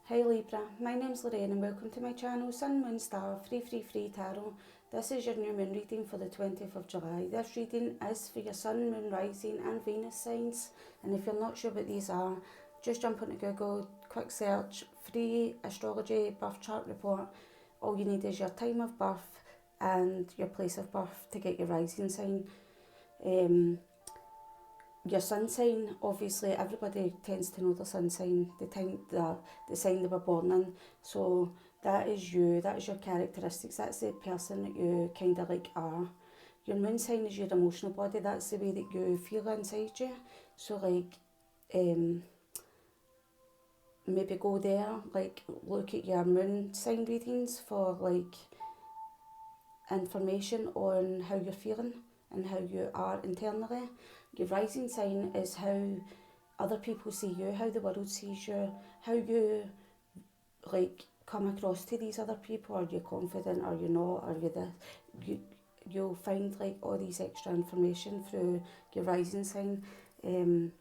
Hi Libra, my name's Lorraine and welcome to my channel Sun, Moon, Star, Free Tarot. This is your new moon reading for the 20th of July. This reading is for your Sun, Moon, Rising and Venus signs, and if you're not sure what these are, just jump onto Google, quick search, free astrology birth chart report. All you need is your time of birth and your place of birth to get your rising sign. Your sun sign, obviously everybody tends to know their sun sign, the sign they were born in. So that is you, that is your characteristics, that's the person that you kind of like are. Your moon sign is your emotional body, that's the way that you feel inside you. So like, maybe go there, like look at your moon sign readings for like information on how you're feeling and how you are internally. Your rising sign is how other people see you, how the world sees you, how you like come across to these other people. Are you confident? Are you not? Are you this? You'll find like all these extra information through your rising sign, and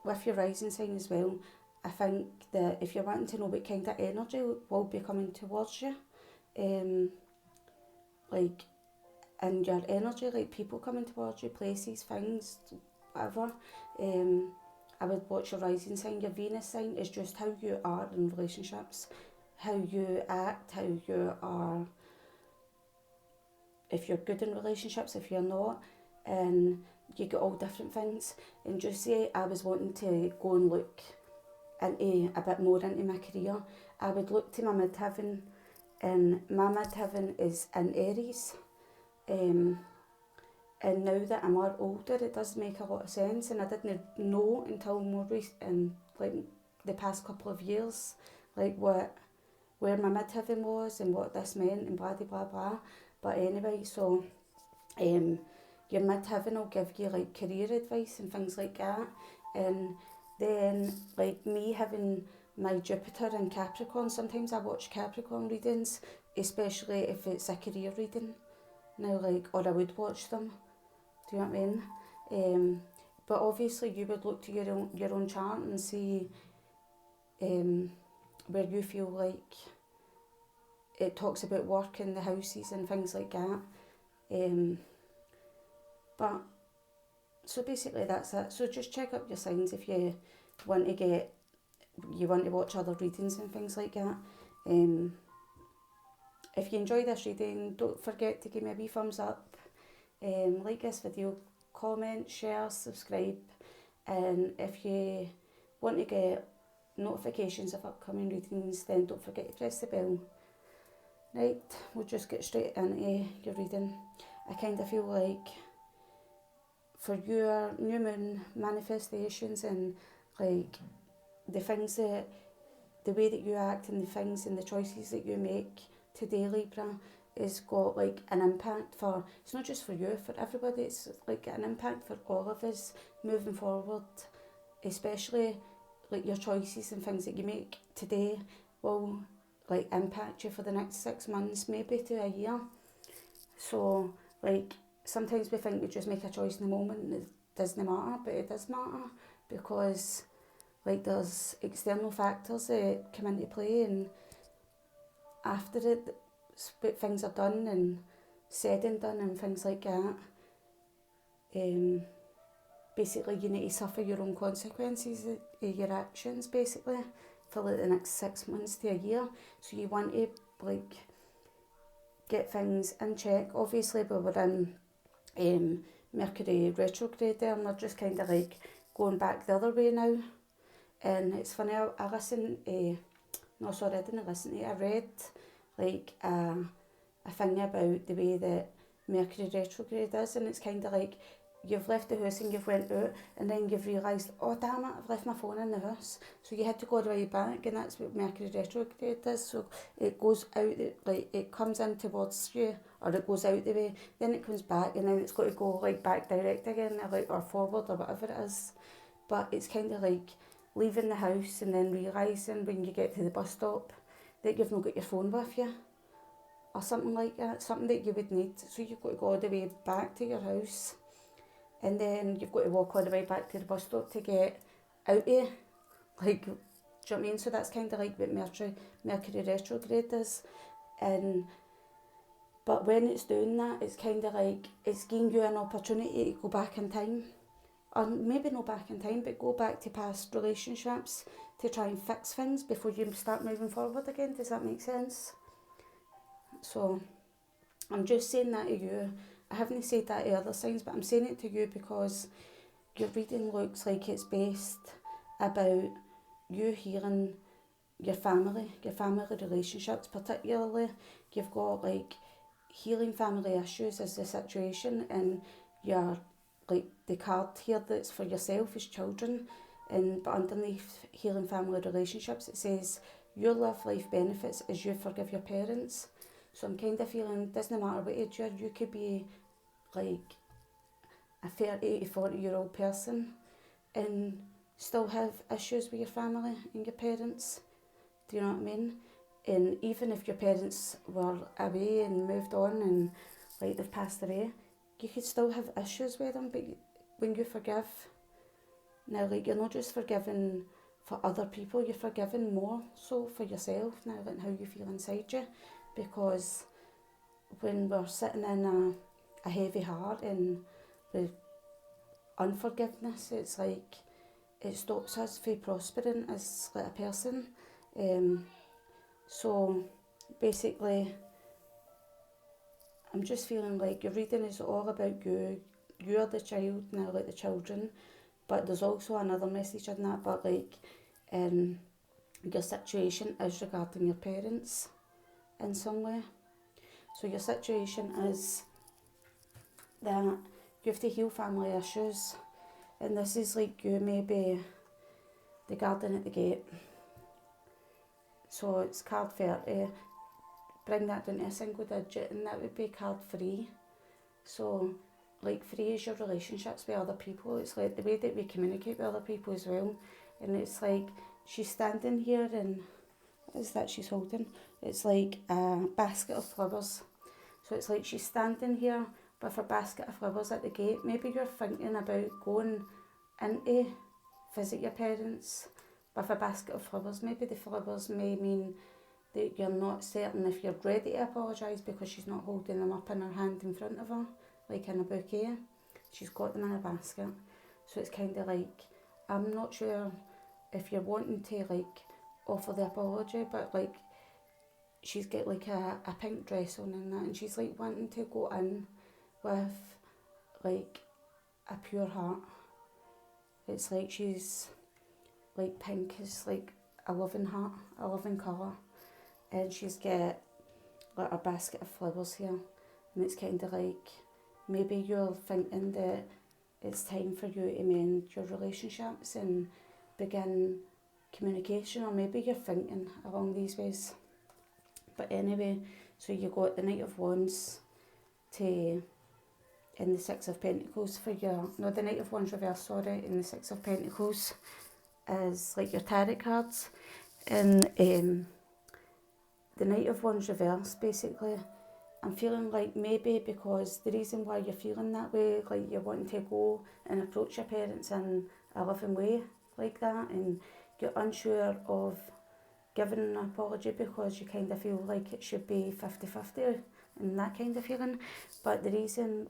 with your rising sign as well. I think that if you're wanting to know what kind of energy will be coming towards you, like and your energy, like people coming towards you, places, things, whatever, I would watch your rising sign. Your Venus sign is just how you are in relationships, how you act, how you are, if you're good in relationships, if you're not, and you get all different things. And just say I was wanting to go and look into a bit more into my career, I would look to my midheaven, and my midheaven is in Aries. And now that I'm a lot older, it does make a lot of sense, and I didn't know until more recent, like the past couple of years, like where my midheaven was and what this meant and blah blah blah. But anyway, so your midheaven will give you like career advice and things like that, and then like me having my Jupiter in Capricorn, sometimes I watch Capricorn readings, especially if it's a career reading. Now, like, or I would watch them. Do you know what I mean? But obviously, you would look to your own chart and see where you feel like it talks about work in the houses and things like that. But so basically, that's it. So just check up your signs if you want to watch other readings and things like that. If you enjoy this reading, don't forget to give me a wee thumbs up, like this video, comment, share, subscribe, and if you want to get notifications of upcoming readings, then don't forget to press the bell. Right, we'll just get straight into your reading. I kind of feel like for your new moon manifestations and like the way that you act and the things and the choices that you make today, Libra, is got like an impact for, it's not just for you, for everybody, it's like an impact for all of us moving forward, especially like your choices and things that you make today will like impact you for the next 6 months, maybe to a year. So like sometimes we think we just make a choice in the moment and it doesn't matter, but it does matter, because like there's external factors that come into play, and after it, things are done and said and done and things like that, basically you need to suffer your own consequences of your actions basically for like the next 6 months to a year. So you want to like get things in check. Obviously we were in Mercury retrograde there, and they're just kind of like going back the other way now. And it's funny, I read like a thing about the way that Mercury retrograde is, and it's kind of like you've left the house and you've went out, and then you've realised, oh damn it, I've left my phone in the house. So you had to go all the way back, and that's what Mercury retrograde is. So it goes out, like it comes in towards you, or it goes out the way, then it comes back, and then it's got to go like back direct again, or forward, or whatever it is. But it's kind of like leaving the house and then realising when you get to the bus stop that you've not got your phone with you, or something like that, something that you would need. So you've got to go all the way back to your house, and then you've got to walk all the way back to the bus stop to get out of, like, Do you know what I mean? So that's kind of like what Mercury retrograde is. But when it's doing that, it's kind of like it's giving you an opportunity to go back in time. Or maybe not back in time, but go back to past relationships to try and fix things before you start moving forward again. Does that make sense? So I'm just saying that to you. I haven't said that to other signs, but I'm saying it to you because your reading looks like it's based about you healing your family relationships particularly. You've got like healing family issues as the situation, and you're like the card here that's for yourself as children, but underneath healing family relationships it says your love life benefits as you forgive your parents. So I'm kind of feeling it doesn't matter what age you could be like a 30 to 40-year-old person and still have issues with your family and your parents. Do you know what I mean? And even if your parents were away and moved on and like they've passed away, you could still have issues with them. But when you forgive, now like you're not just forgiving for other people, you're forgiving more so for yourself now, like how you feel inside you. Because when we're sitting in a heavy heart and with unforgiveness, it's like it stops us from prospering as like a person. So basically I'm just feeling like your reading is all about you. You're the child now, like the children, but there's also another message in that, but like your situation is regarding your parents in some way. So your situation is that you have to heal family issues, and this is like you maybe the garden at the gate. So it's card 30, bring that down to a single digit, and that would be card 3. So like 3 is your relationships with other people. It's like the way that we communicate with other people as well. And it's like she's standing here, and what is that she's holding? It's like a basket of flowers. So it's like she's standing here with a basket of flowers at the gate. Maybe you're thinking about going in to visit your parents with a basket of flowers. Maybe the flowers may mean that you're not certain if you're ready to apologise because she's not holding them up in her hand in front of her, like in a bouquet. She's got them in a basket. So it's kind of like, I'm not sure if you're wanting to like offer the apology, but like she's got like a pink dress on and that, and she's like wanting to go in with like a pure heart. It's like she's like pink is like a loving heart, a loving colour, and she's got like a basket of flowers here, and it's kind of like maybe you're thinking that it's time for you to mend your relationships and begin communication, or maybe you're thinking along these ways. But anyway, so you got the Knight of Wands and the Six of Pentacles for the Knight of Wands reverse, sorry, and the Six of Pentacles is like your tarot cards. And the Knight of Wands reverse, basically, I'm feeling like maybe because the reason why you're feeling that way, like you're wanting to go and approach your parents in a loving way like that, and you're unsure of giving an apology because you kind of feel like it should be 50-50 and that kind of feeling. But the reason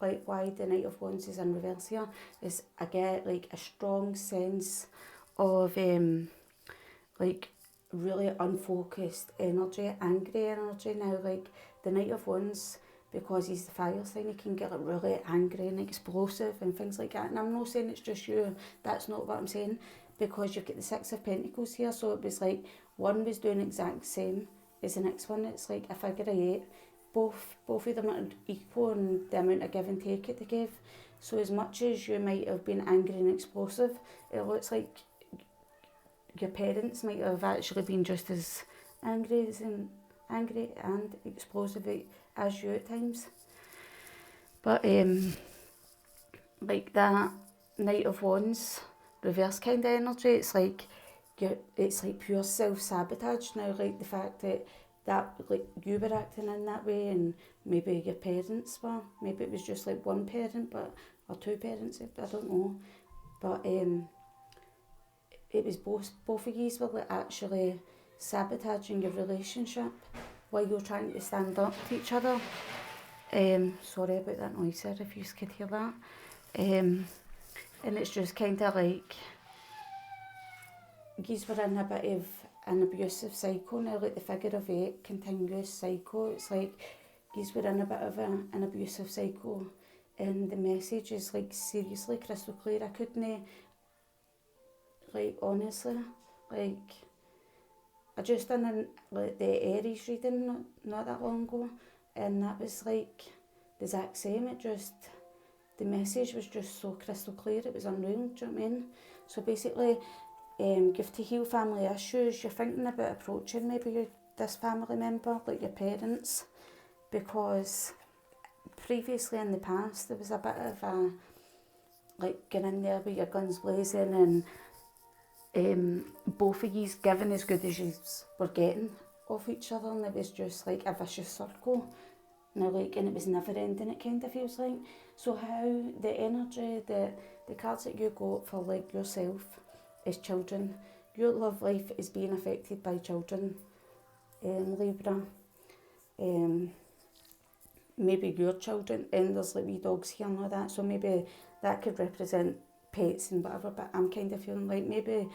like why the Knight of Wands is in reverse here is I get like a strong sense of like really unfocused energy, angry energy now. Like the Knight of Wands, because he's the fire sign, he can get like really angry and explosive and things like that. And I'm not saying it's just you, that's not what I'm saying, because you've got the Six of Pentacles here, so it was like one was doing exact same as the next one. It's like a figure of 8. Both of them are equal in the amount of give and take that they give. So as much as you might have been angry and explosive, it looks like your parents might have actually been just as angry and explosive as you at times. But like that Knight of Wands reverse kind of energy, it's like pure self-sabotage now, like the fact that like you were acting in that way, and maybe your parents were, maybe it was just like one parent or two parents, I don't know, but it was both of yous were like actually sabotaging your relationship while you're trying to stand up to each other. Sorry about that noise there, if you could hear that. And it's just kind of like yous were in a bit of an abusive cycle now, like the figure of 8, continuous cycle. It's like yous were in a bit of an abusive cycle, and the message is like seriously crystal clear. I couldn't, like, honestly, like, I just done like the Aries reading not that long ago, and that was like the exact same. It just, the message was just so crystal clear, it was unreal, do you know what I mean? So basically, give to heal family issues, you're thinking about approaching maybe this family member, like your parents, because previously in the past there was a bit of a, like, getting in there with your guns blazing, and both of yous giving as good as yous were getting off each other, and it was just like a vicious circle. Now, like, and it was never ending, it kind of feels like. So how the energy, the cards that you got for like yourself is children. Your love life is being affected by children, Libra. Maybe your children, and there's like wee dogs here and all that, so maybe that could represent pets and whatever, but I'm kind of feeling like maybe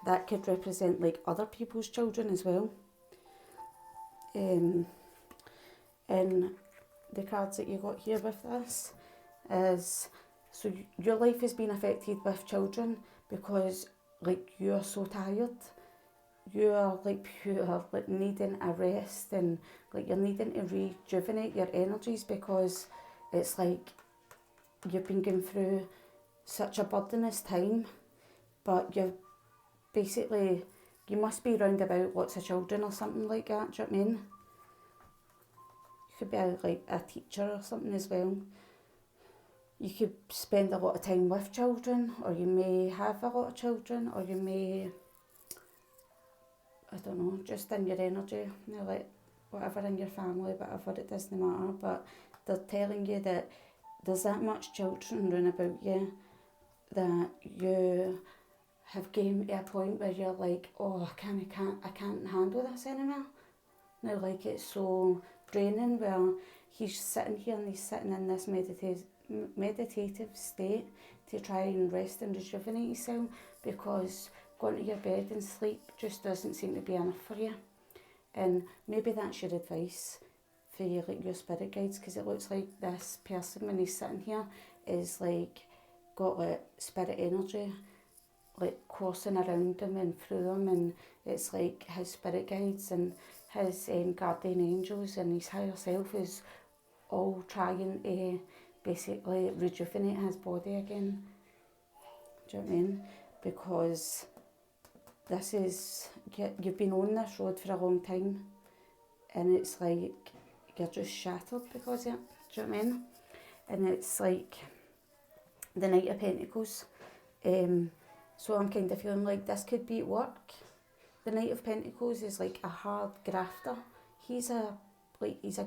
that could represent like other people's children as well. And the cards that you got here with this is, so your life has been affected with children because like you're so tired. You're like pure, like needing a rest, and like you're needing to rejuvenate your energies, because it's like you've been going through such a burdenous time, but you're basically, you must be round about lots of children or something like that, do you know what I mean? You could be like a teacher or something as well. You could spend a lot of time with children, or you may have a lot of children, or you may, I don't know, just in your energy, you know, like whatever in your family, whatever, it doesn't matter, but they're telling you that there's that much children round about you that you have came to a point where you're like, oh, I can't handle this anymore. Now, like, it's so draining, where he's sitting here and he's sitting in this meditative state to try and rest and rejuvenate yourself, because going to your bed and sleep just doesn't seem to be enough for you. And maybe that's your advice for you, like your spirit guides, because it looks like this person, when he's sitting here, is like got like spirit energy like coursing around him and through him, and it's like his spirit guides and his guardian angels and his higher self is all trying to basically rejuvenate his body again. Do you know what I mean? Because this is, you've been on this road for a long time, and it's like you're just shattered because of it. Do you know what I mean? And it's like the Knight of Pentacles. So I'm kind of feeling like this could be at work. The Knight of Pentacles is like a hard grafter. He's a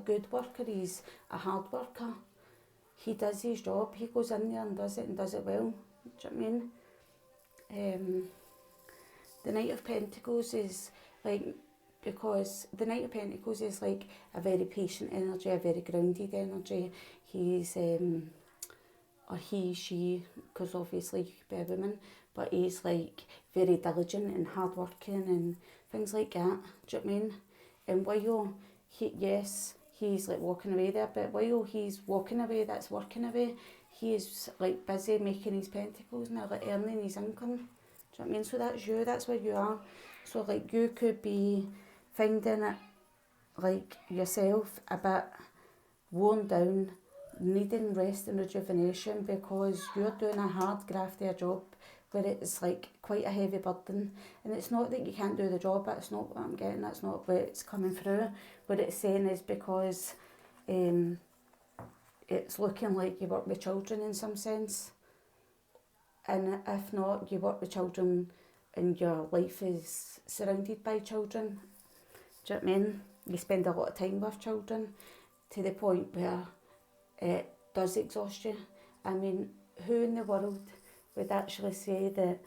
good worker. He's a hard worker. He does his job. He goes in there and does it well. Do you know what I mean? The Knight of Pentacles is like, because the Knight of Pentacles is like a very patient energy, a very grounded energy. He's or he, she, because obviously you could be a woman, but he's like very diligent and hardworking and things like that. Do you know what I mean? And while he's like walking away there, but while he's walking away, that's working away, he is like busy making his pentacles and like earning his income. Do you know what I mean? So that's you, that's where you are. So like you could be finding it like yourself a bit worn down, needing rest and rejuvenation, because you're doing a hard grafty job where it's like quite a heavy burden. And it's not that you can't do the job, that's not what I'm getting, that's not what it's coming through. What it's saying is because it's looking like you work with children in some sense, and if not, you work with children and your life is surrounded by children. Do you know what I mean? You spend a lot of time with children to the point where it does exhaust you. I mean, who in the world would actually say that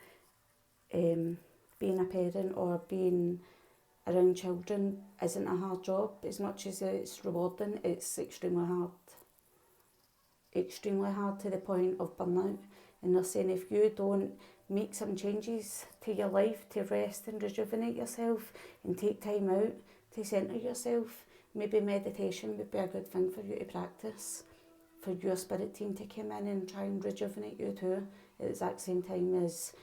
being a parent or being around children isn't a hard job. As much as it's rewarding, it's extremely hard. Extremely hard to the point of burnout. And they're saying if you don't make some changes to your life to rest and rejuvenate yourself and take time out to centre yourself, maybe meditation would be a good thing for you to practice, for your spirit team to come in and try and rejuvenate you too, at the exact same time as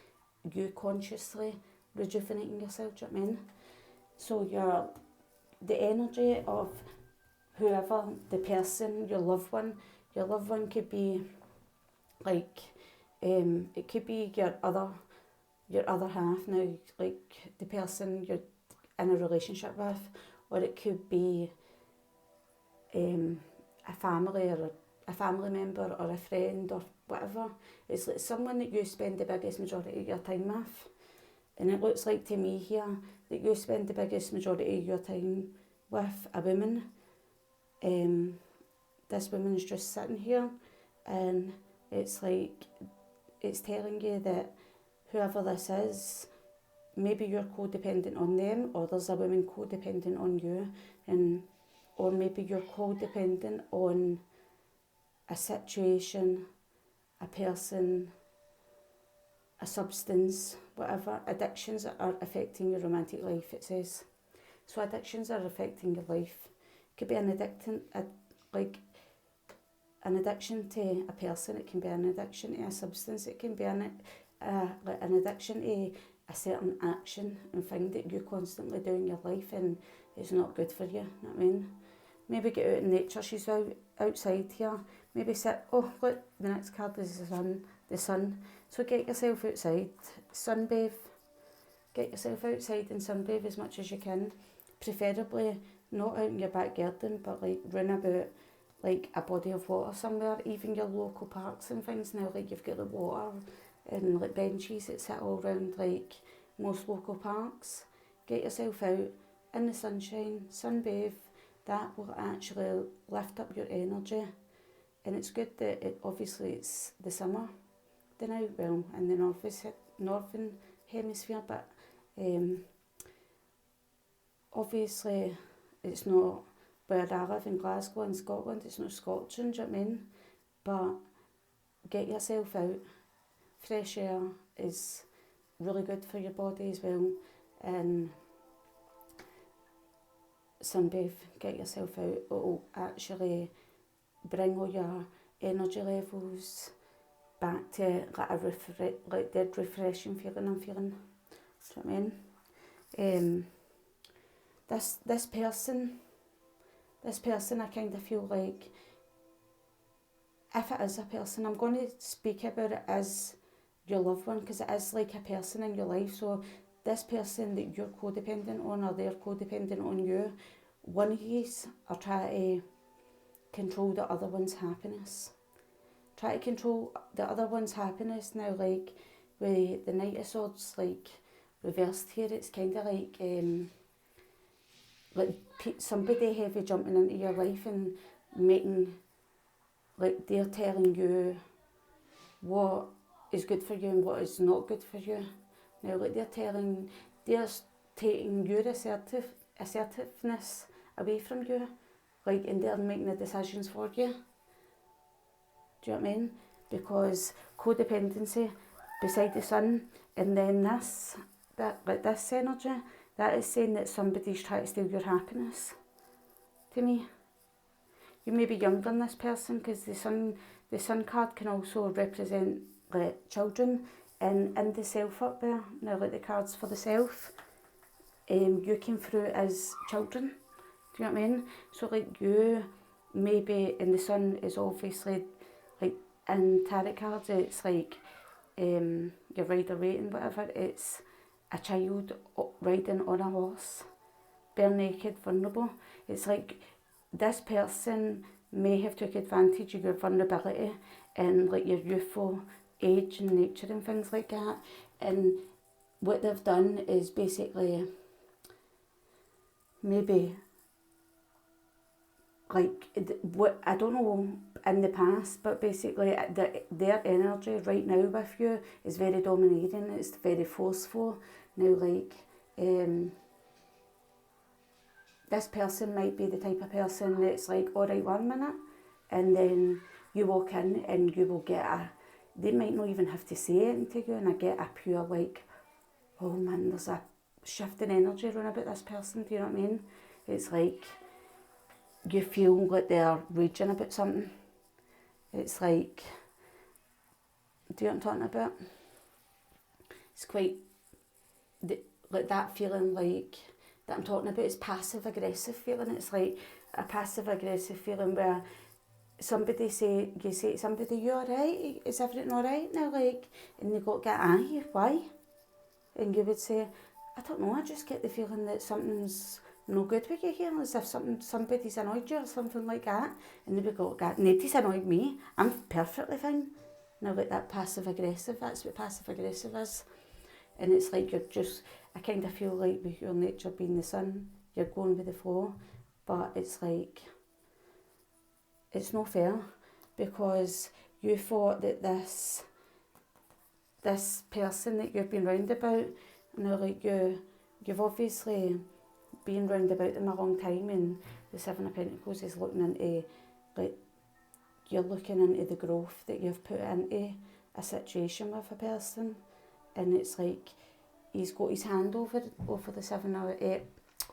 you consciously rejuvenating yourself, do you know what I mean? So the energy of whoever, the person, your loved one could be like, it could be your other half now, like the person you're in a relationship with, or it could be a family or a family member or a friend or whatever. It's like someone that you spend the biggest majority of your time with. And it looks like to me here that you spend the biggest majority of your time with a woman. This woman's just sitting here, and it's like, it's telling you that whoever this is, maybe you're codependent on them, or there's a woman codependent on you, or maybe you're codependent on a situation, a person, a substance, whatever. Addictions are affecting your romantic life, it says. So addictions are affecting your life. It could be an addiction to a person, it can be an addiction to a substance, it can be an addiction to a certain action and thing that you constantly do in your life, and it's not good for you, you know what I mean? Maybe get out in nature. She's outside here. Maybe sit, oh look, the next card is the sun. So get yourself outside, sunbathe. Get yourself outside and sunbathe as much as you can. Preferably not out in your back garden, but like run about like a body of water somewhere, even your local parks and things now, like you've got the water and like benches that sit all around like most local parks. Get yourself out in the sunshine, sunbathe. That will actually lift up your energy. And it's good that obviously it's the summer now, well, in the northern hemisphere, but obviously it's not where I live in Glasgow in Scotland, it's not scorching, do you know what I mean? But get yourself out. Fresh air is really good for your body as well, and sunbathe, get yourself out. It will actually bring all your energy levels back to like dead refreshing feeling I'm feeling. Do you know what I mean? This person, I kind of feel like, if it is a person, I'm going to speak about it as your loved one, because it is like a person in your life. So this person that you're codependent on, or they're codependent on you, one of yous are trying to control the other one's happiness. Try to control the other one's happiness. Now, like with the Knight of Swords, like reversed here, it's kind of like somebody heavy jumping into your life and making, like they're telling you what is good for you and what is not good for you. Now, like they're taking your assertiveness away from you, like, and they're making the decisions for you. Do you know what I mean? Because codependency beside the sun, and then this energy, that is saying that somebody's trying to steal your happiness. To me, you may be younger than this person, because the sun card can also represent like children and the self up there. Now, like the cards for the self, you came through as children. Do you know what I mean? So like you maybe, and the sun is obviously like in tarot cards, it's like your rider rating, whatever. It's a child riding on a horse, bare naked, vulnerable. It's like this person may have took advantage of your vulnerability and like your youthful age and nature and things like that. And what they've done is basically maybe like what I don't know in the past, but basically their energy right now with you is very dominating. It's very forceful. Now, like, this person might be the type of person that's like, all right, 1 minute, and then you walk in and you will get they might not even have to say anything to you, and I get a pure like, oh man, there's a shift in energy around about this person, do you know what I mean? It's like, you feel like they're raging about something. It's like, do you know what I'm talking about? It's quite, like that feeling like, that I'm talking about is passive aggressive feeling. It's like a passive aggressive feeling where you say to somebody, you alright? Is everything alright now? Like, and they go, aye, why? And you would say, I don't know, I just get the feeling that something's no good with you here, as if somebody's annoyed you or something like that. And they would go, nobody's annoyed me, I'm perfectly fine. Now, like that passive aggressive, that's what passive aggressive is. And it's like I kind of feel like with your nature being the sun, you're going with the flow, but it's like, it's not fair, because you thought that this person that you've been round about, like you've obviously been round about them a long time, and the Seven of Pentacles is looking into, like, you're looking into the growth that you've put into a situation with a person, and it's like, he's got his hand over the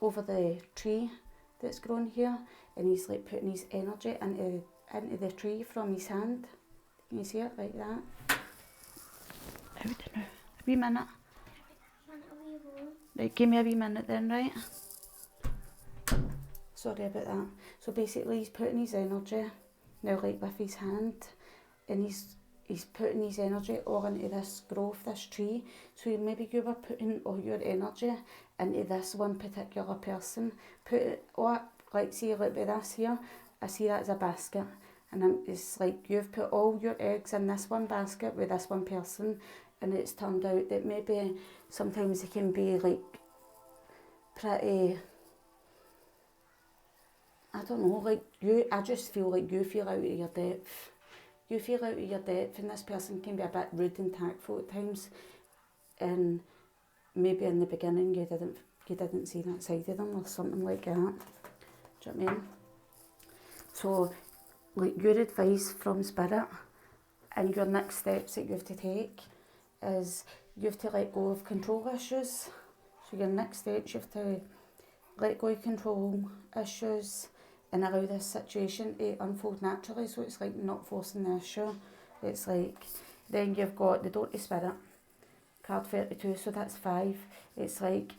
over the tree that's grown here, and he's like putting his energy into the tree from his hand. Can you see it like that? I don't know. A wee minute. Right, give me a wee minute then, right? Sorry about that. So basically, he's putting his energy now, like with his hand, and he's putting his energy all into this growth, this tree. So maybe you were putting all your energy into this one particular person. Put it all, like, see, like with this here, I see that as a basket. And it's like you've put all your eggs in this one basket with this one person, and it's turned out that maybe sometimes it can be like pretty, I don't know, like I just feel like you feel out of your depth. You feel out of your depth, and this person can be a bit rude and tactful at times, and maybe in the beginning you didn't see that side of them or something like that. Do you know what I mean? So, like, your advice from Spirit and your next steps that you have to take is you have to let go of control issues. So your next steps, you have to let go of control issues and allow this situation to unfold naturally. So it's like not forcing the issue. It's like, then you've got the Door to Spirit, card 32, so that's 5. It's like,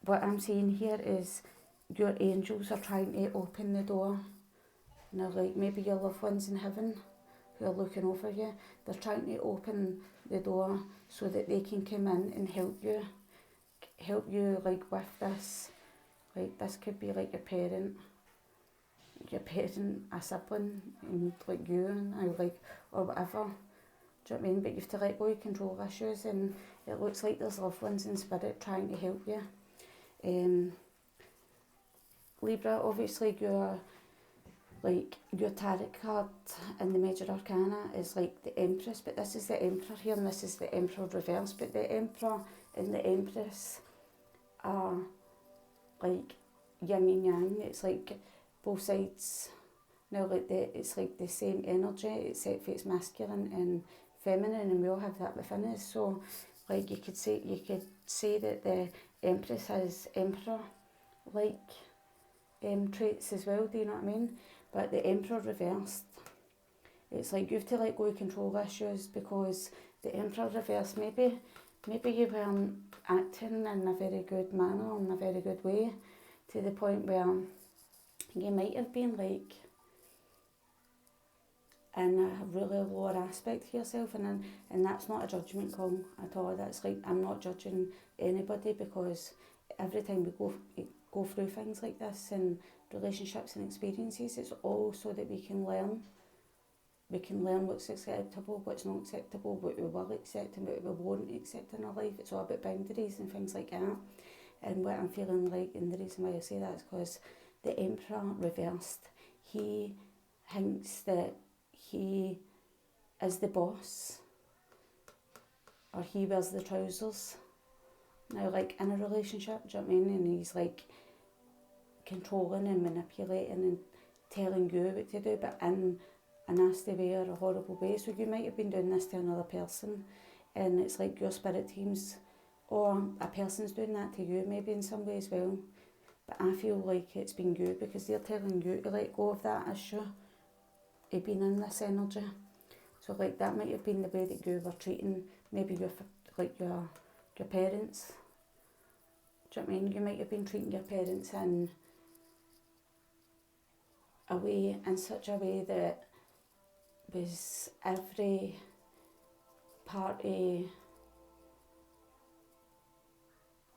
what I'm seeing here is your angels are trying to open the door. Now, like, maybe your loved ones in heaven who are looking over you, they're trying to open the door so that they can come in and help you like with this. Like, this could be like your parent, a sibling, and like you, and like, or whatever. Do you know what I mean? But you have to let go of control issues, and it looks like there's loved ones in spirit trying to help you. Libra, obviously your tarot card in the major arcana is like the Empress, but this is the Emperor here, and this is the Emperor reverse. But the Emperor and the Empress are like yin and yang. It's like both sides. Now, like it's like the same energy, except for it's masculine and feminine, and we all have that within us. So, like, you could say that the Empress has Emperor like traits as well. Do you know what I mean? But the Emperor reversed, it's like you have to let go of control issues, because the Emperor reversed, maybe you weren't acting in a very good manner, in a very good way, to the point where you might have been like in a really lower aspect to yourself, and that's not a judgment call at all. That's like, I'm not judging anybody, because every time we go through things like this and relationships and experiences, it's all so that we can learn. We can learn what's acceptable, what's not acceptable, what we will accept and what we won't accept in our life. It's all about boundaries and things like that. And what I'm feeling like, and the reason why I say that is because the Emperor reversed. He thinks that he is the boss, or he wears the trousers, Now, like in a relationship, do you know what I mean? And he's like controlling and manipulating and telling you what to do, but in a nasty way or a horrible way. So you might have been doing this to another person, and it's like your spirit teams or a person's doing that to you maybe in some way as well. But I feel like it's been you, because they're telling you to let go of that issue of being in this energy. So like that might have been the way that you were treating maybe your parents. Do you know what I mean? You might have been treating your parents in such a way that was every party.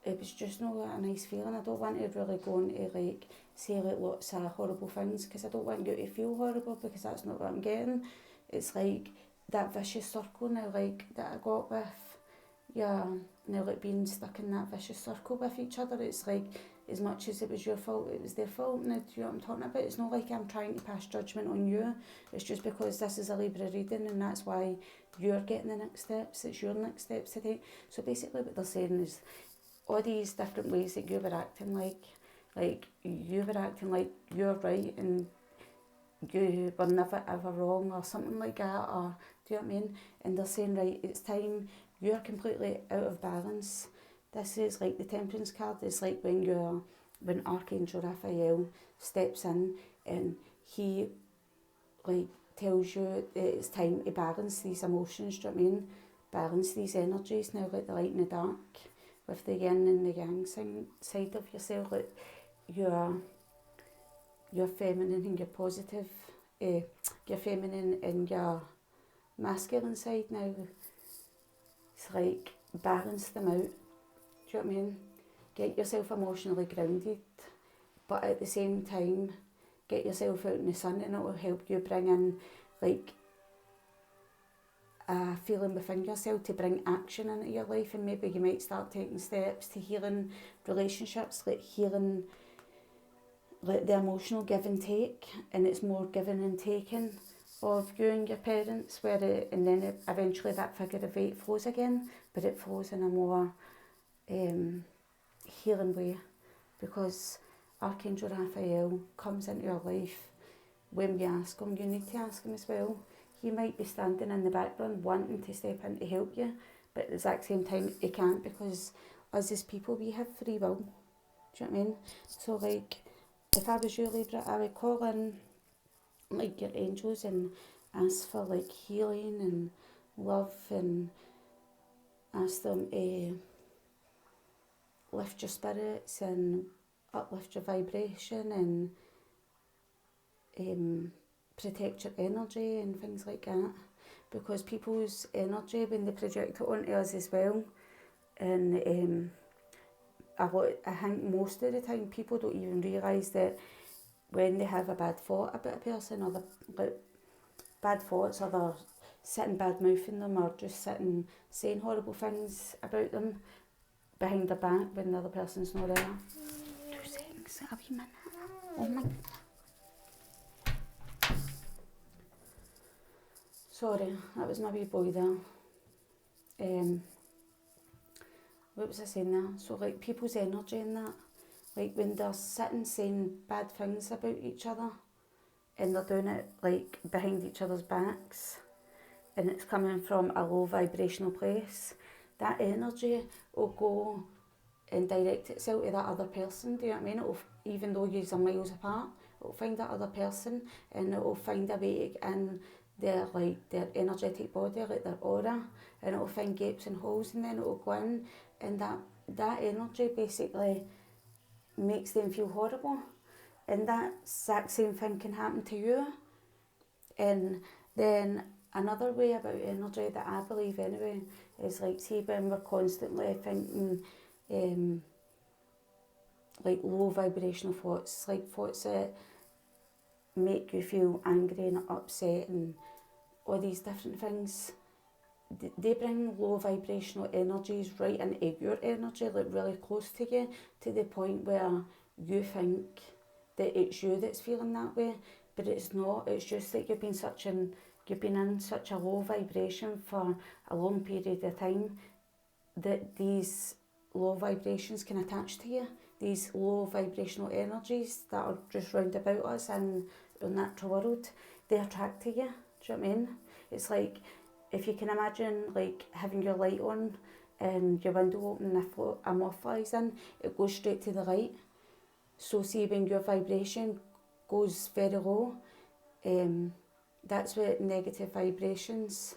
It was just not a nice feeling. I don't want to really go into like say like lots of horrible things, because I don't want you to feel horrible, because that's not what I'm getting. It's like that vicious circle now, like that I got with, yeah, now like being stuck in that vicious circle with each other. It's like as much as it was your fault, it was their fault. Now, do you know what I'm talking about? It's not like I'm trying to pass judgment on you. It's just because this is a Libra reading, and that's why you're getting the next steps. It's your next steps to take. So basically what they're saying is all these different ways that you were acting like you were acting like you're right and you were never ever wrong or something like that, or do you know what I mean? And they're saying, right, it's time, you're completely out of balance. This is like the Temperance card. It's like when Archangel Raphael steps in and he like tells you that it's time to balance these emotions, do you know what I mean? Balance these energies now, like the light and the dark, with the yin and the yang side of yourself, like your feminine and your positive, your feminine and your masculine side now. It's like balance them out, do you know what I mean? Get yourself emotionally grounded, but at the same time, get yourself out in the sun, and it will help you bring in like a feeling within yourself to bring action into your life. And maybe you might start taking steps to healing relationships, like healing like the emotional give and take, and it's more giving and taking of you and your parents, and then eventually that figure of 8 flows again, but it flows in a more healing way, because Archangel Raphael comes into your life when we ask him. You need to ask him as well. He might be standing in the background wanting to step in to help you, but at the exact same time he can't, because us as people, we have free will. Do you know what I mean? So like, if I was you, Libra, I would call in like your angels and ask for like healing and love, and ask them to lift your spirits and uplift your vibration and protect your energy and things like that, because people's energy, when they project it onto us as well, and I think most of the time people don't even realise that when they have a bad thought about a person, or like bad thoughts, or they're sitting bad mouthing them, or just sitting saying horrible things about them behind their back when the other person's not there. 2 seconds, a wee minute. Oh my. Sorry, that was my wee boy there. What was I saying there? So like people's energy in that, like when they're sitting saying bad things about each other, and they're doing it like behind each other's backs, and it's coming from a low vibrational place, that energy will go and direct itself to that other person, do you know what I mean? It'll, even though you're miles apart, it'll find that other person, and it'll find a way to get in their energetic body, like their aura, and it'll find gaps and holes, and then it'll go in, and that energy basically makes them feel horrible. And that exact same thing can happen to you. And then another way about energy that I believe anyway is like, see, when we're constantly thinking like low vibrational thoughts, like thoughts that make you feel angry and upset and all these different things, they bring low vibrational energies right into your energy, like really close to you, to the point where you think that it's you that's feeling that way, but it's not. It's just that you've been in such a low vibration for a long period of time, that these low vibrations can attach to you. These low vibrational energies that are just round about us in the natural world, they attract to you. Do you know what I mean? It's like, if you can imagine like having your light on and your window open and a moth flies in, it goes straight to the light. So see, when your vibration goes very low, that's what negative vibrations,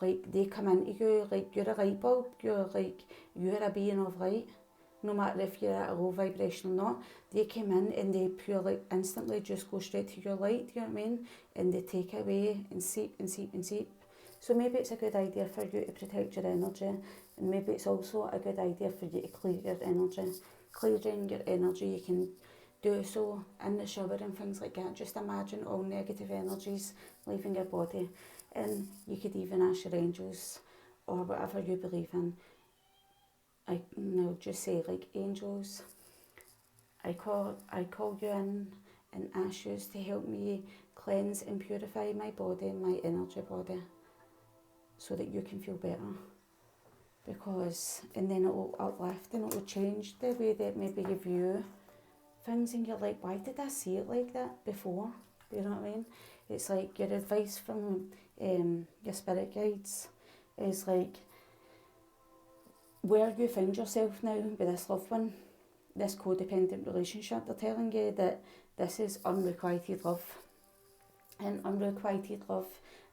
like, they come into you. Like, you're a light bulb, you're a being of light. No matter if you're at a low vibration or not, they come in and they purely, instantly just go straight to your light, do you know what I mean? And they take away and seep and seep and seep. So maybe it's a good idea for you to protect your energy, and maybe it's also a good idea for you to clear your energy. Clearing your energy, you can do so in the shower and things like that. Just imagine all negative energies leaving your body, and you could even ask your angels or whatever you believe in. Just say, like, angels, I call you in and ask you to help me cleanse and purify my body, my energy body, so that you can feel better. And then it will uplift and it will change the way that maybe you view things, and you're like, why did I see it like that before? You know what I mean? It's like your advice from your spirit guides is like, where you find yourself now with this loved one, this codependent relationship, they're telling you that this is unrequited love. And unrequited love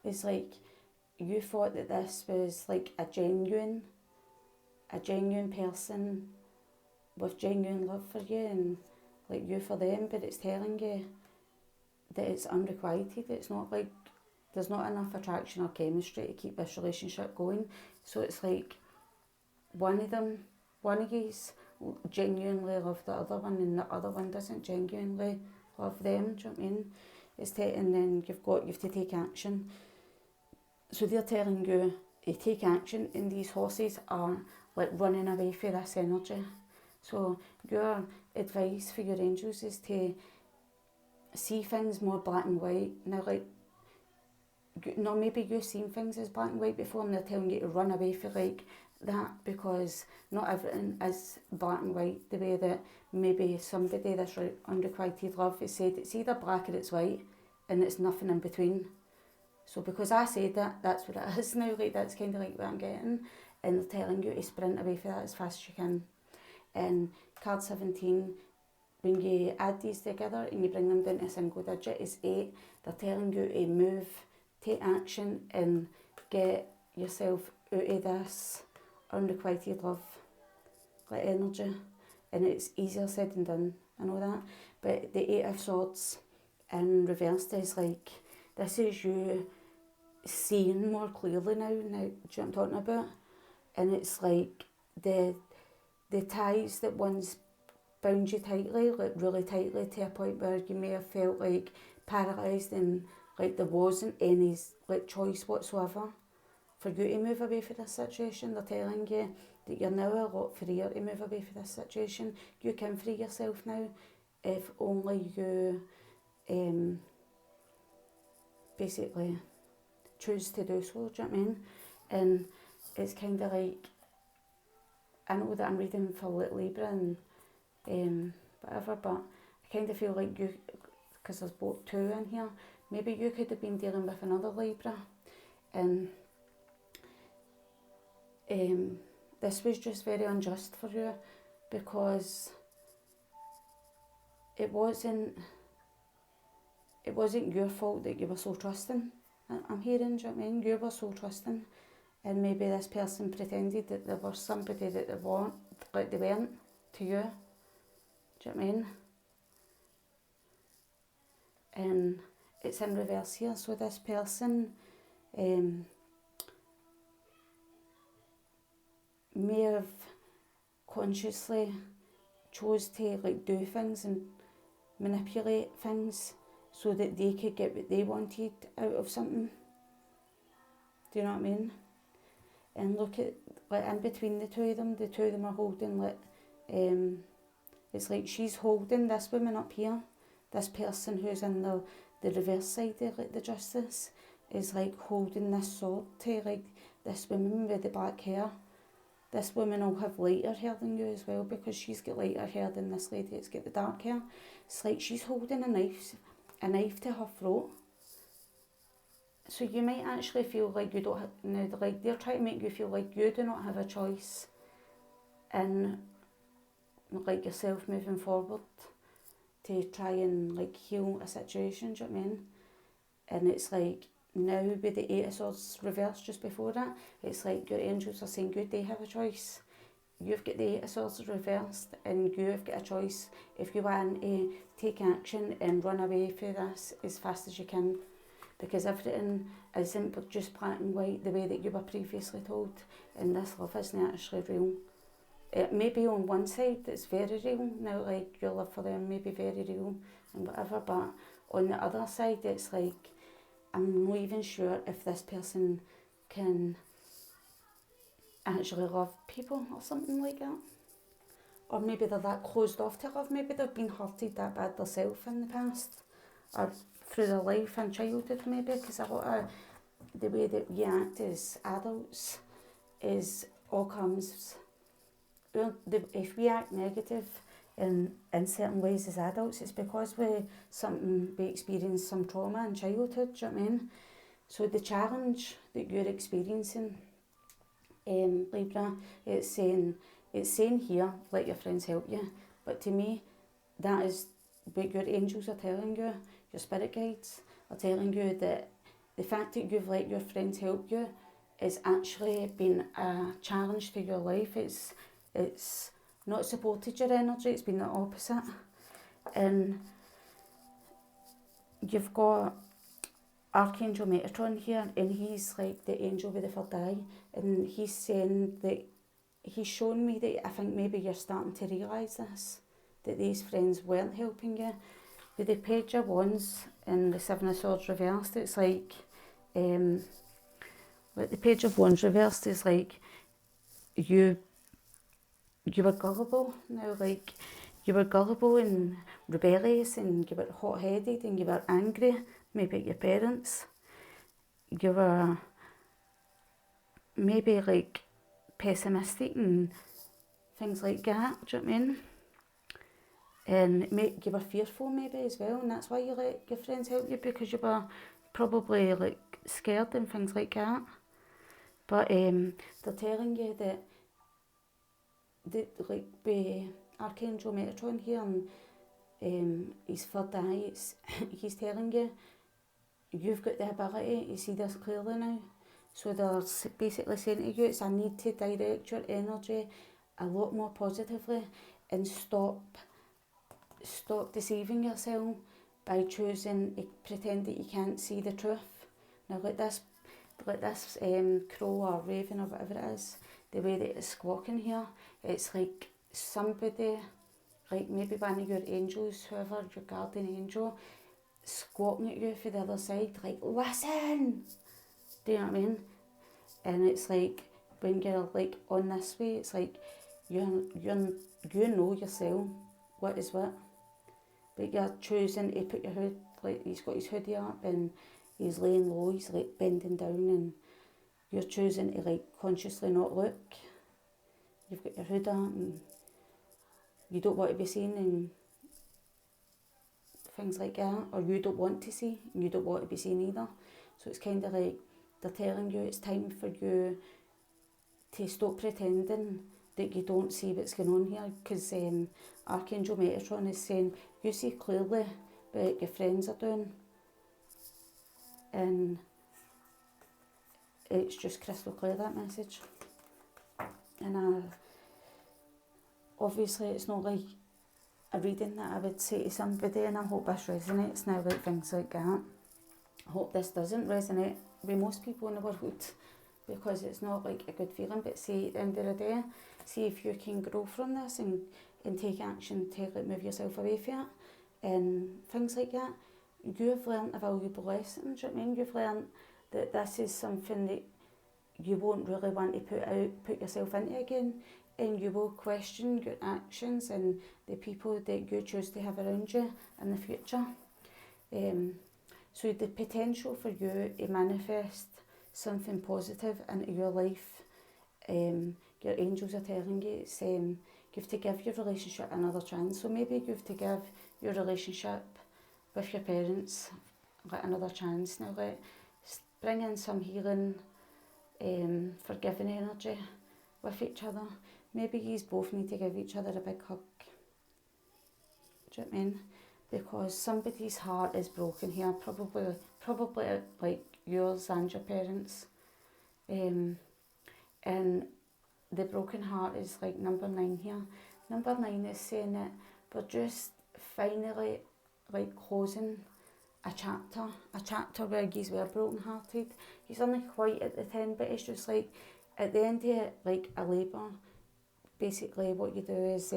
is like, you thought that this was like a genuine person with genuine love for you, and like you for them, but it's telling you that it's unrequited. It's not like, there's not enough attraction or chemistry to keep this relationship going. So it's like, one of yous genuinely love the other one, and the other one doesn't genuinely love them. Do you know what I mean? And then you have to take action. So they're telling you to take action, and these horses are like running away from this energy. So your advice for your angels is to see things more black and white. Now, like, maybe you've seen things as black and white before, and they're telling you to run away from like that, because not everything is black and white. The way that maybe somebody, this unrequited love, has said it's either black or it's white, and it's nothing in between. So because I said that, that's what it is now. Like, that's kind of like what I'm getting, and they're telling you to sprint away from that as fast as you can. And card 17, when you add these together and you bring them down to a single digit, is 8. They're telling you to move, take action, and get yourself out of this unrequited love, like, energy. And it's easier said than done, I know that. But the 8 of Swords in reversed is like, this is you seeing more clearly now. Do you know what I'm talking about? And it's like the ties that once bound you tightly, like really tightly, to a point where you may have felt like paralysed, and like there wasn't any like choice whatsoever for you to move away from this situation. They're telling you that you're now a lot freer to move away from this situation. You can free yourself now if only you basically choose to do so. Do you know what I mean? And it's kind of like, I know that I'm reading for Libra and whatever, but I kind of feel like you, because there's both 2 in here, maybe you could have been dealing with another Libra, and this was just very unjust for you, because it wasn't your fault that you were so trusting. I'm hearing, do you know what I mean? You were so trusting, and maybe this person pretended that there was somebody that they weren't to you. Do you know what I mean? And it's in reverse here. So this person may have consciously chose to like do things and manipulate things so that they could get what they wanted out of something. Do you know what I mean? And look at, like, in between the two of them are holding, like, it's like she's holding this woman up here. This person who's in the reverse side of like the Justice is like holding this sword to like this woman with the black hair. this woman will have lighter hair than you as well, because she's got lighter hair than this lady that's got the dark hair. It's like she's holding a knife to her throat. So you might actually feel like you don't have, now like they're trying to make you feel like you do not have a choice in like yourself moving forward to try and like heal a situation, do you know what I mean? And it's like now with the Eight of Swords reversed just before that, it's like your angels are saying good, they have a choice. You've got the Eight of Swords reversed and you've got a choice if you want to take action and run away from this as fast as you can. Because everything isn't just black and white the way that you were previously told, and this love isn't actually real. It may be on one side it's very real, now like your love for them may be very real and whatever, but on the other side it's like, I'm not even sure if this person can actually love people or something like that. Or maybe they're that closed off to love, maybe they've been hurted that bad themselves in the past, or through their life and childhood maybe, because a lot of the way that we act as adults is all comes, if we act negative in certain ways as adults, it's because we experienced some trauma in childhood, do you know what I mean? So the challenge that you're experiencing, Libra, it's saying here, let your friends help you, but to me, that is what your angels are telling you. Your spirit guides are telling you that the fact that you've let your friends help you is actually been a challenge to your life. It's not supported your energy, it's been the opposite. And you've got Archangel Metatron here, and he's like the angel with the third eye, and he's saying that he's shown me that I think maybe you're starting to realise this, that these friends weren't helping you. With the Page of Wands and the Seven of Swords reversed, it's like, the Page of Wands reversed is like, you were gullible now, like, you were gullible and rebellious, and you were hot-headed, and you were angry, maybe at your parents. You were maybe like pessimistic and things like that, do you know what I mean? And you were fearful maybe as well, and that's why you let your friends help you, because you were probably like scared and things like that. But they're telling you that like with Archangel Metatron here and his third eye, he's telling you you've got the ability to see this clearly now. So they're basically saying to you, it's a need to direct your energy a lot more positively and stop deceiving yourself by choosing to pretend that you can't see the truth. Now like this crow or raven or whatever it is, the way that it's squawking here, it's like somebody, like maybe one of your angels, whoever, your guardian angel, squawking at you from the other side, like, listen! Do you know what I mean? And it's like, when you're like on this way, it's like, you know yourself what is what, but you're choosing to put your hood, like he's got his hoodie up and he's laying low, he's like bending down, and you're choosing to like consciously not look. You've got your hood up and you don't want to be seen and things like that, or you don't want to see and you don't want to be seen either. So it's kind of like they're telling you it's time for you to stop pretending that you don't see what's going on here, because Archangel Metatron is saying you see clearly what your friends are doing, and it's just crystal clear, that message. And obviously it's not like a reading that I would say to somebody, and I hope this resonates now, like things like that. I hope this doesn't resonate with most people in the world, because it's not like a good feeling, but see, at the end of the day, see if you can grow from this and take action to like move yourself away from it and things like that. You have learned a valuable lesson, do you know what I mean? You've learned that this is something that you won't really want to put yourself into again, and you will question your actions and the people that you choose to have around you in the future. So the potential for you to manifest something positive into your life, your angels are telling you it's you have to give your relationship another chance. So maybe you have to give your relationship with your parents like another chance now. Like bring in some healing, forgiving energy with each other. Maybe you both need to give each other a big hug. Do you know what I mean? Because somebody's heart is broken here, probably like yours and your parents. And the broken heart is like number 9 here. Number 9 is saying that we're just finally like closing a chapter where you were broken hearted. He's only quite at the 10, but it's just like at the end of like a labour, basically what you do is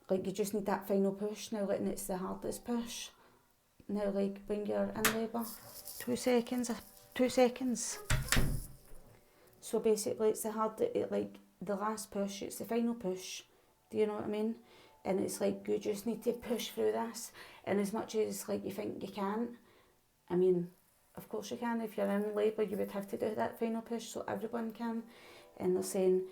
like you just need that final push now, like, and it's the hardest push. Now, like when you're in labour, 2 seconds. So basically it's like the last push, it's the final push. Do you know what I mean? And it's like you just need to push through this. And as much as like you think you can't, I mean, of course you can. If you're in labour, you would have to do that final push, so everyone can. And they're saying,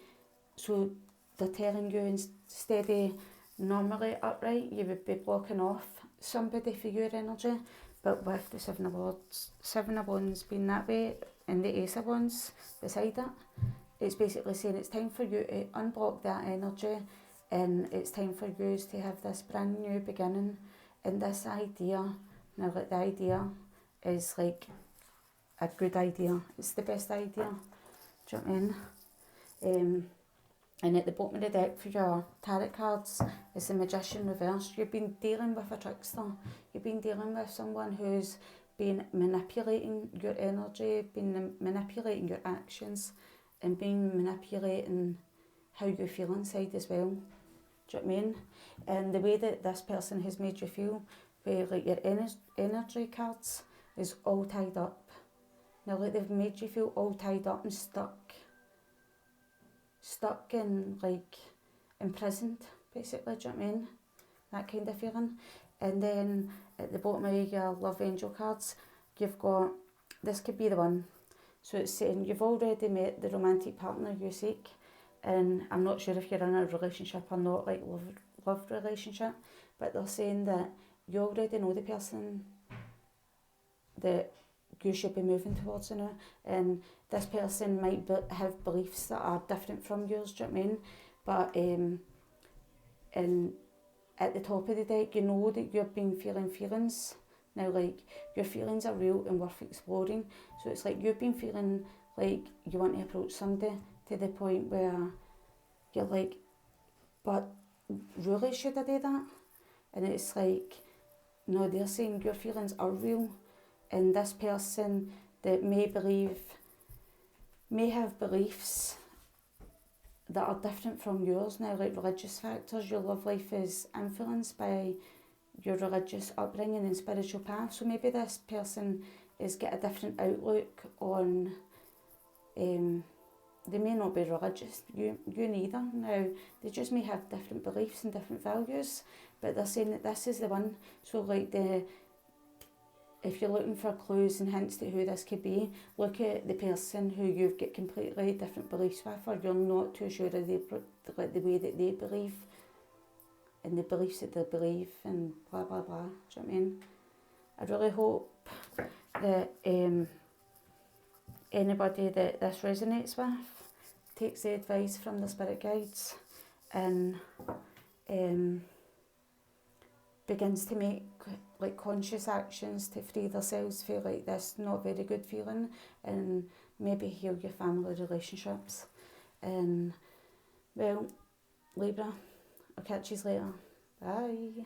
so they're telling you instead of normally upright, you would be blocking off somebody for your energy, but with the 7 of Wands being that way and the Ace of Wands beside it, it's basically saying it's time for you to unblock that energy, and it's time for you to have this brand new beginning. And this idea, now like the idea is like a good idea, it's the best idea, do you know what I mean? And at the bottom of the deck for your tarot cards is the Magician reversed. You've been dealing with a trickster. You've been dealing with someone who's been manipulating your energy, been manipulating your actions, and been manipulating how you feel inside as well. Do you know what I mean? And the way that this person has made you feel, where like your energy cards is all tied up. Now like they've made you feel all tied up and stuck and like imprisoned, basically, do you know what I mean? That kind of feeling. And then at the bottom of your love angel cards, you've got, this could be the one. So it's saying you've already met the romantic partner you seek, and I'm not sure if you're in a relationship or not, like love relationship, but they're saying that you already know the person that you should be moving towards now, and this person might have beliefs that are different from yours, do you know what I mean? But and at the top of the deck, you know that you've been feeling feelings. Now, like, your feelings are real and worth exploring. So it's like you've been feeling like you want to approach somebody to the point where you're like, but really, should I do that? And it's like, no, they're saying your feelings are real, and this person that may have beliefs that are different from yours now, like religious factors. Your love life is influenced by your religious upbringing and spiritual path. So maybe this person is got a different outlook on, they may not be religious, you neither. Now, they just may have different beliefs and different values, but they're saying that this is the one. So like if you're looking for clues and hints to who this could be, look at the person who you've got completely different beliefs with, or you're not too sure of like the way that they believe and the beliefs that they believe and blah blah blah. Do you know what I mean? I really hope that anybody that this resonates with takes the advice from the spirit guides and begins to make like conscious actions to free themselves from like this not very good feeling, and maybe heal your family relationships. And well, Libra, I'll catch you later. Bye.